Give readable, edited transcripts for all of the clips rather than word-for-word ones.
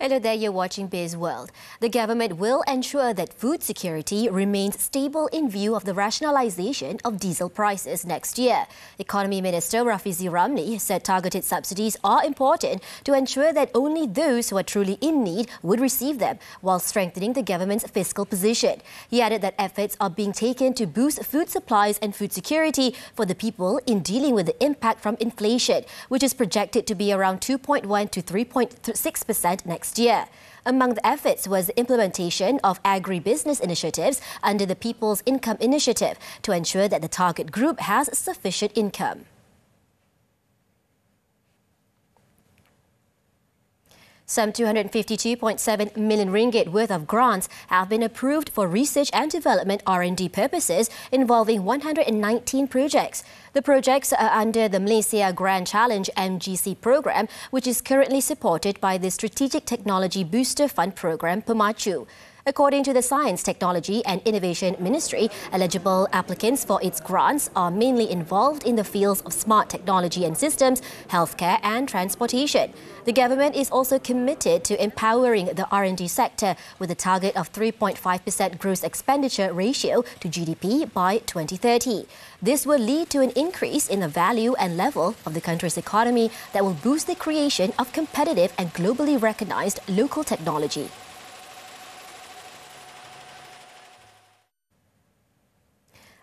Hello there, you're watching Bizworld. The government will ensure that food security remains stable in view of the rationalisation of diesel prices next year. Economy Minister Rafizi said targeted subsidies are important to ensure that only those who are truly in need would receive them, while strengthening the government's fiscal position. He added that efforts are being taken to boost food supplies and food security for the people in dealing with the impact from inflation, which is projected to be around 2.1 to 3.6% next year. Among the efforts was the implementation of agribusiness initiatives under the People's Income Initiative to ensure that the target group has sufficient income. Some 252.7 million ringgit worth of grants have been approved for research and development R&D purposes involving 119 projects. The projects are under the Malaysia Grand Challenge MGC program, which is currently supported by the Strategic Technology Booster Fund program PEMACU. According to the Science, Technology and Innovation Ministry, eligible applicants for its grants are mainly involved in the fields of smart technology and systems, healthcare and transportation. The government is also committed to empowering the R&D sector with a target of 3.5% gross expenditure ratio to GDP by 2030. This will lead to an increase in the value and level of the country's economy that will boost the creation of competitive and globally recognized local technology.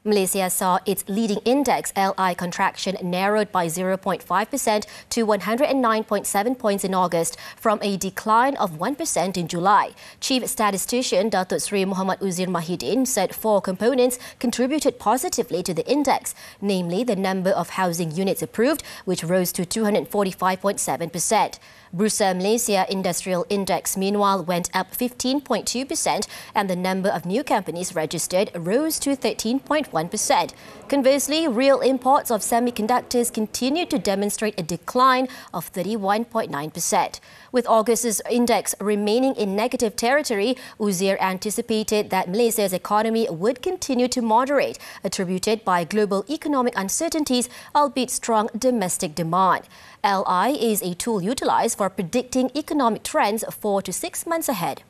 Malaysia saw its leading index, LI contraction, narrowed by 0.5% to 109.7 points in August from a decline of 1% in July. Chief Statistician Datuk Sri Muhammad Uzir Mahidin said four components contributed positively to the index, namely the number of housing units approved, which rose to 245.7%. Bursa Malaysia Industrial Index, meanwhile, went up 15.2% and the number of new companies registered rose to 13.1%. Conversely, real imports of semiconductors continued to demonstrate a decline of 31.9%. With August's index remaining in negative territory, Uzir anticipated that Malaysia's economy would continue to moderate, attributed by global economic uncertainties, albeit strong domestic demand. LI is a tool utilized for predicting economic trends 4 to 6 months ahead.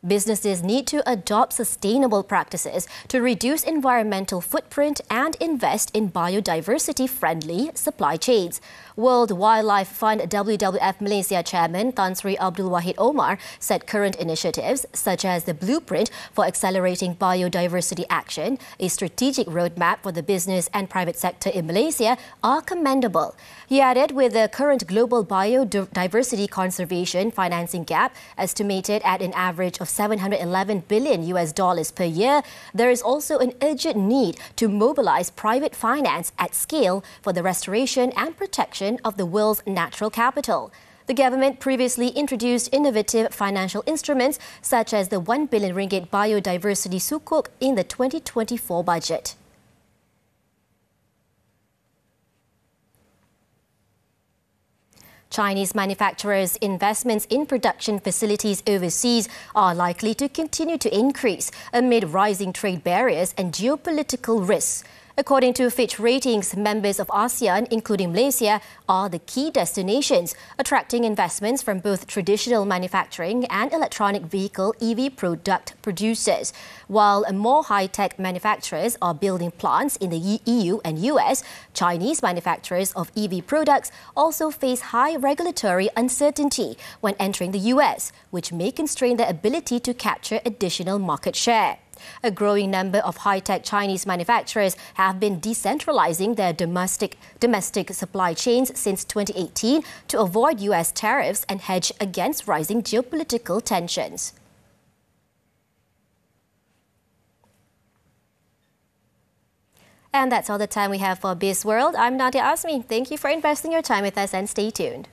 Businesses need to adopt sustainable practices to reduce environmental footprint and invest in biodiversity-friendly supply chains. World Wildlife Fund WWF Malaysia Chairman Tan Sri Abdul Wahid Omar said current initiatives such as the Blueprint for Accelerating Biodiversity Action, a strategic roadmap for the business and private sector in Malaysia, are commendable. He added, with the current global biodiversity conservation financing gap estimated at an average of $711 billion per year, there is also an urgent need to mobilize private finance at scale for the restoration and protection of the world's natural capital. The government previously introduced innovative financial instruments such as the 1 billion ringgit biodiversity sukuk in the 2024 budget. Chinese manufacturers' investments in production facilities overseas are likely to continue to increase amid rising trade barriers and geopolitical risks. According to Fitch Ratings, members of ASEAN, including Malaysia, are the key destinations, attracting investments from both traditional manufacturing and electronic vehicle EV product producers. While more high-tech manufacturers are building plants in the EU and US, Chinese manufacturers of EV products also face high regulatory uncertainty when entering the US, which may constrain their ability to capture additional market share. A growing number of high-tech Chinese manufacturers have been decentralizing their domestic supply chains since 2018 to avoid US tariffs and hedge against rising geopolitical tensions. And that's all the time we have for Bizworld. I'm Nadia Azmi. Thank you for investing your time with us and stay tuned.